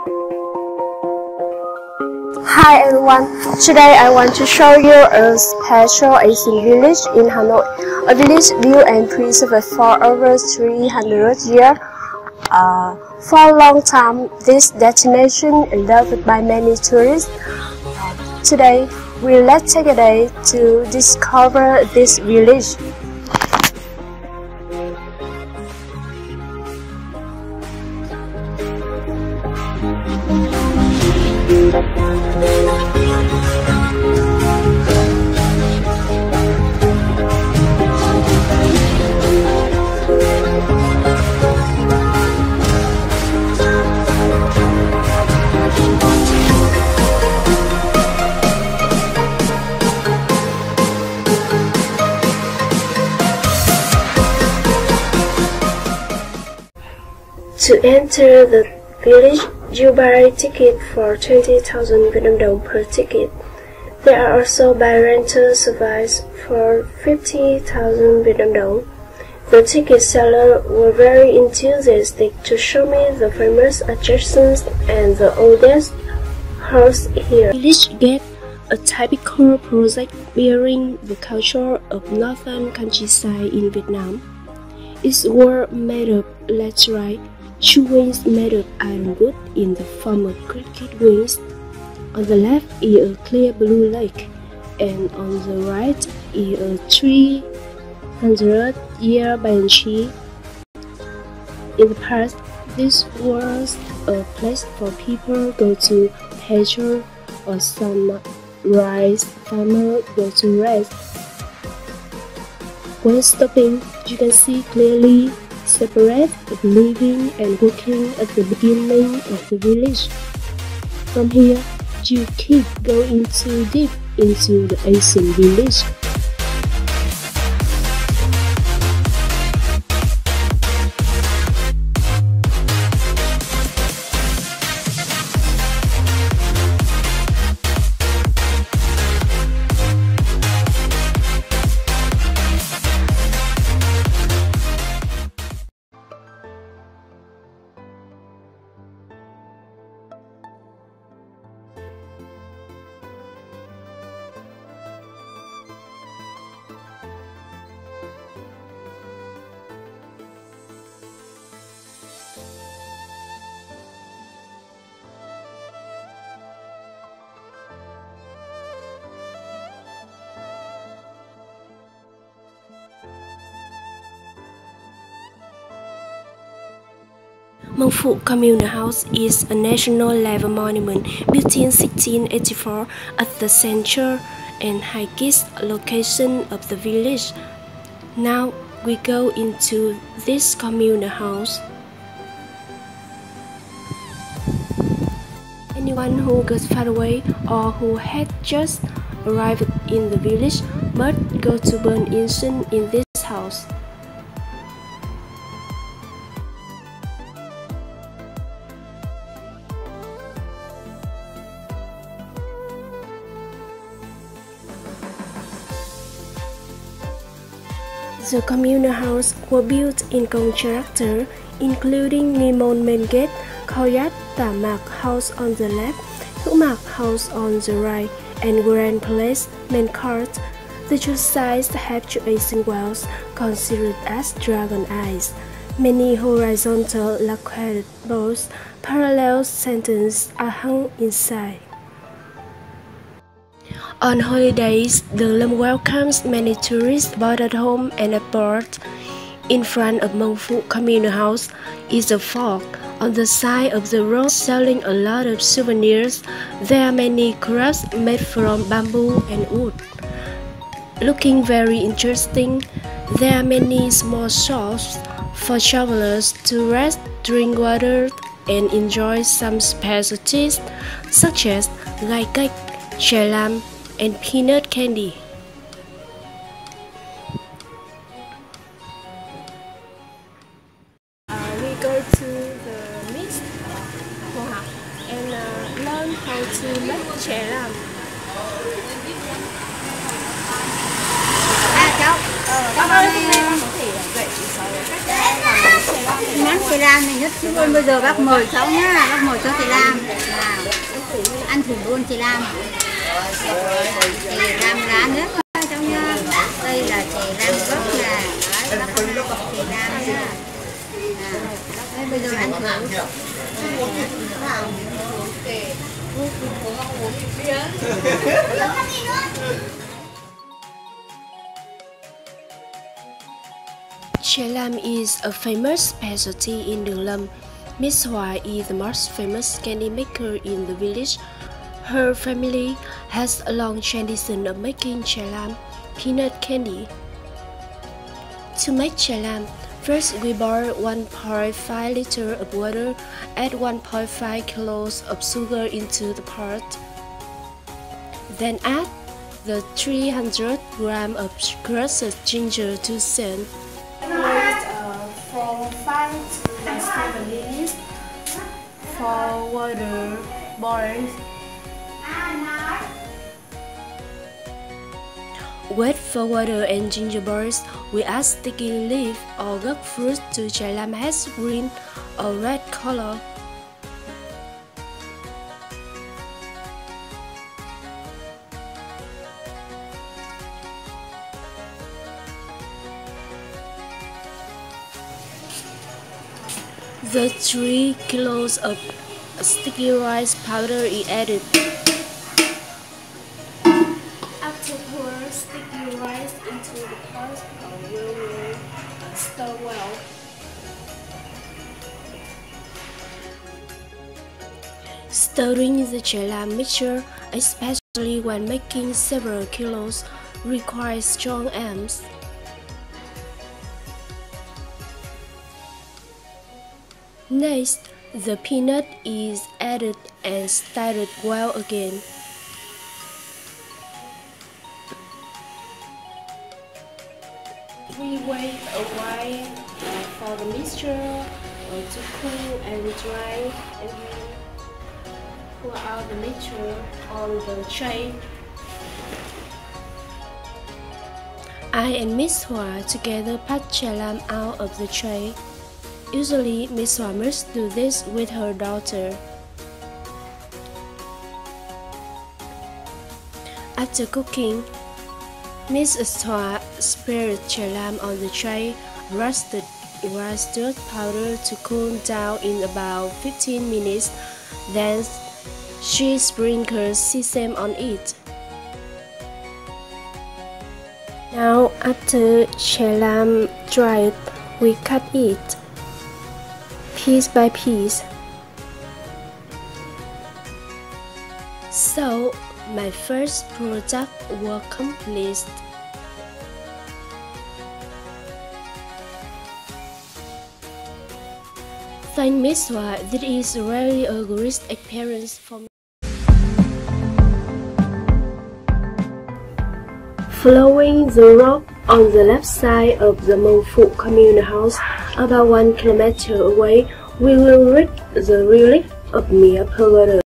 Hi everyone, today I want to show you a special Asian village in Hanoi, a village built and preserved for over 300 years. For a long time, this destination is loved by many tourists. Today, let's take a day to discover this village. To enter the village, you buy a ticket for 20,000 Vietnam dong per ticket. There are also buy rental service for 50,000 Vietnam dong. The ticket seller were very enthusiastic to show me the famous attractions and the oldest house here. Village Gate, a typical project bearing the culture of northern countryside in Vietnam. Its wall made of laterite, 2 wings made of iron wood in the form of cricket wings. On the left is a clear blue lake, and on the right is a 300-year banshee. In the past, this was a place for people go to pleasure or some rice farmers go to rest. When stopping, you can see clearly separate of living and working at the beginning of the village. From here, you keep going too deep into the Asian village. Mong Phu Communal House is a national-level monument built in 1684 at the central and highest location of the village. Now we go into this communal house. Anyone who goes far away or who had just arrived in the village must go to burn incense in this house. The communal house was built in contractor, including Nimon Main Gate, Khao Yat Ta Mak House on the left, Hữu Mạc House on the right, and Grand Place Main Court. The two sides have two Asian walls considered as dragon eyes. Many horizontal lacquered boards, parallel sentences are hung inside. On holidays, the Lam welcomes many tourists both at home and abroad. In front of Mong Phu Communal House is a fork on the side of the road selling a lot of souvenirs. There are many crafts made from bamboo and wood. Looking very interesting, there are many small shops for travelers to rest, drink water, and enjoy some specialties such as gai cake, chè lam, and peanut candy. We go to the mix and learn how to make chè lam. Cảm ơn chị. Vậy chị nói chè lam Lam này nhất luôn. Bây giờ bác mời cháu nhá, bác mời cháu chị Lam nào ăn thử luôn chị Lam. Chị Lam lá nước cháu nhá. Đây là chị Lam gốc nè. Đấy, bác chị Lam nhá. Đấy, bây giờ ăn thử. Chè lam is a famous specialty in Đường Lâm. Miss Hoa is the most famous candy maker in the village. Her family has a long tradition of making chè lam, peanut candy. To make chè lam, first we boil 1.5 liter of water, add 1.5 kilos of sugar into the pot. Then add the 300 grams of crushed ginger to send. From 5 to 7 minutes for water boils. Wait for water and ginger boils. We add sticky leaf or gốc fruit to chè lam has green or red color. The 3 kilos of sticky rice powder is added. After pour sticky rice into the pot, we will stir well. Stirring the chè lam mixture, especially when making several kilos, requires strong arms. Next, the peanut is added and stirred well again. We wait a while for the mixture to cool and dry, and then pour out the mixture on the tray. I and Miss Hoa together pat chè lam out of the tray. Usually, Miss Hoa must do this with her daughter. After cooking, Miss Hoa spread chè lam on the tray, roasted rice dirt powder to cool down in about 15 minutes. Then she sprinkled sesame on it. Now, after chè lam dried, we cut it piece by piece. So, my first product was complete. Thank Miss Hoa, this is really a great experience for me. Following the road on the left side of the Mông Phụ communal house, about 1 kilometer away, we will reach the relic of Mía Pagoda.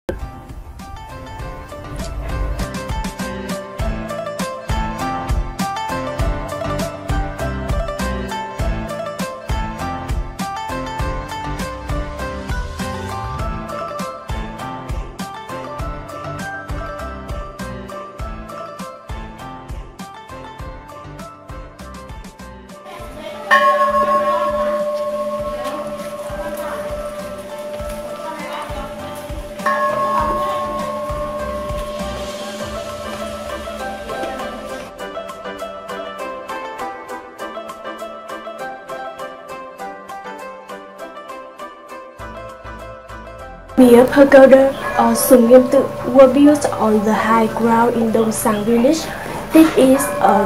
Mía Pagoda or Sùng Nghiêm Tự were built on the high ground in Đông Sang village. This is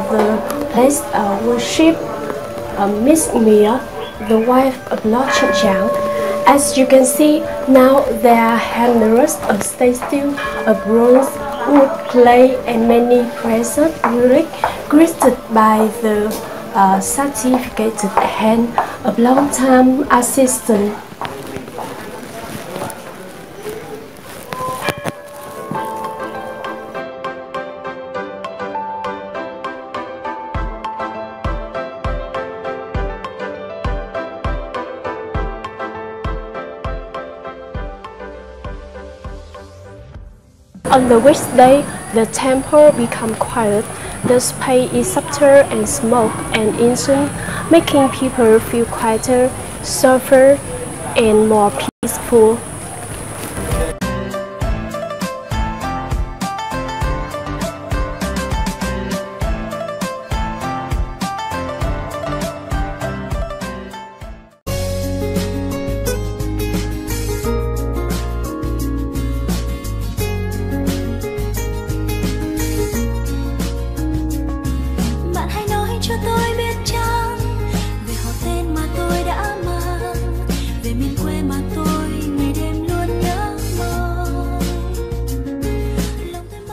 the place of worship Miss Mía, the wife of Lord Trịnh Tráng. As you can see, now there are hundreds of statues of bronze, wood, clay, and many precious relics created by the certificated hand of long-time assistant. On the weekday, the temple becomes quiet. The space is softer and smoke and incense, making people feel quieter, softer, and more peaceful.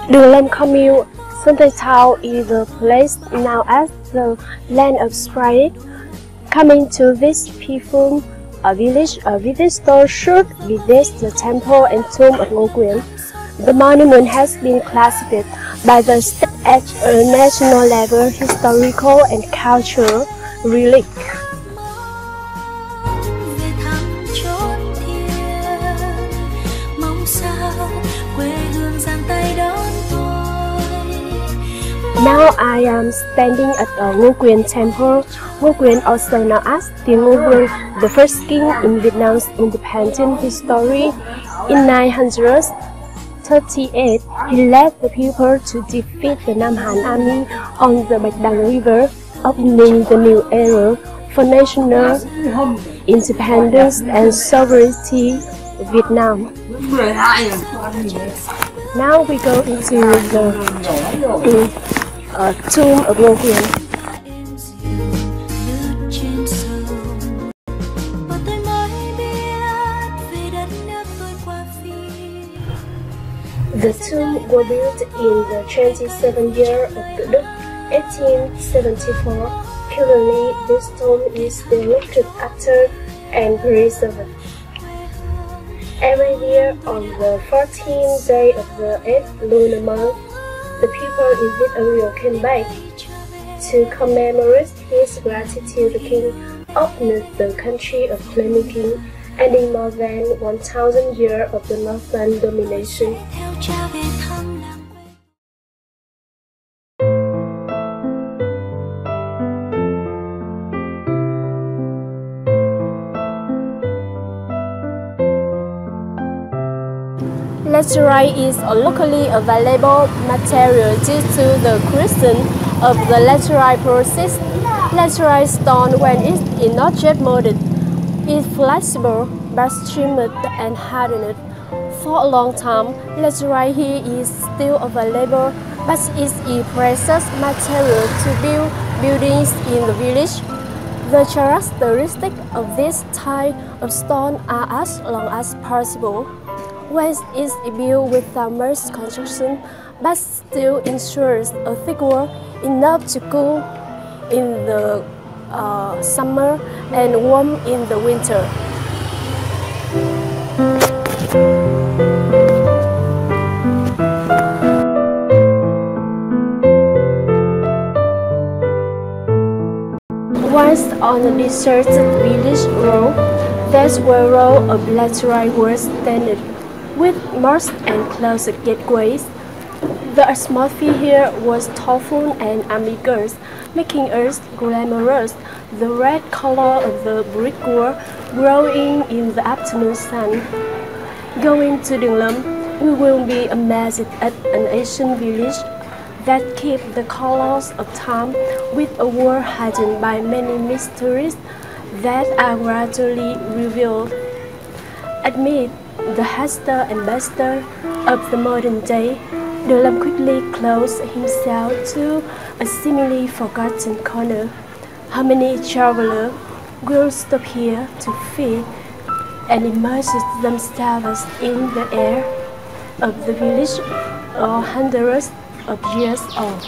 Đường Lâm Commune, Sunday Town is the place known as the Land of Spirit. Coming to this peaceful village, a visitor should visit the temple and tomb of Ngô Quyền. The monument has been classified by the state as a national level historical and cultural relic. Now I am standing at the Ngô Quyền Temple. Ngô Quyền, also known as Tiền Ngô Vương, the first king in Vietnam's independent history. In 938, he led the people to defeat the Nam Han army on the Bạch Đằng River, opening the new era for national independence and sovereignty of Vietnam. Now we go into the tomb of Ngô Quyền. The tomb was built in the 27th year of Tự Đức, 1874. Currently, this tomb is still looked after and preserved. Every year on the 14th day of the 8th lunar month, the people in this area came back to commemorate his gratitude. The king opened the country of Flaming King, ending more than 1,000 years of the Northern domination. Laterite is a locally available material due to the creation of the laterite process. Laterite stone, when it is not yet molded, is flexible but streamed and hardened. For a long time, laterite here is still available, but it is a precious material to build buildings in the village. The characteristics of this type of stone are as long as possible. When it is built without much construction, but still ensures a thick wall enough to cool in the summer and warm in the winter. Once on a deserted village road, there were a row of laterite walls standing with moats and closed gateways. The atmosphere here was thoughtful and ambiguous, making it glamorous. The red color of the brick wall glowing in the afternoon sun. Going to Đường Lâm, we will be amazed at an ancient village that keeps the colors of time, with a world hidden by many mysteries that are gradually revealed. Amid the haste and bustle of the modern day, Đường Lâm quickly closed himself to a seemingly forgotten corner. How many travelers will stop here to feed and immerse themselves in the air of the village hundreds of years old?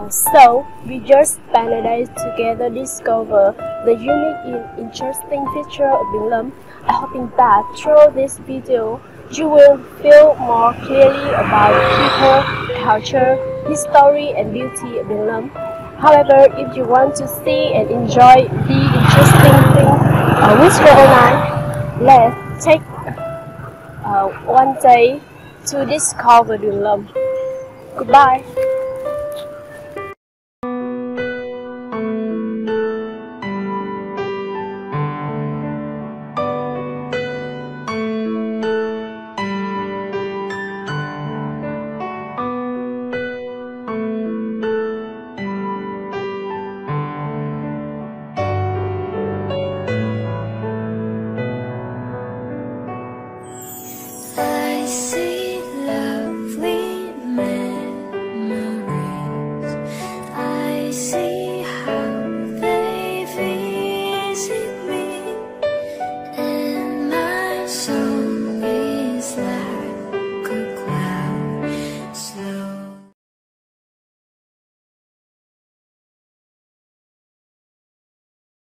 So, we just spent a day together discover the unique and interesting feature of Đường Lâm. I hoping that through this video, you will feel more clearly about people, culture, history, and beauty of Đường Lâm. However, if you want to see and enjoy the interesting thing with Ro and I, let's take one day to discover Đường Lâm. Goodbye.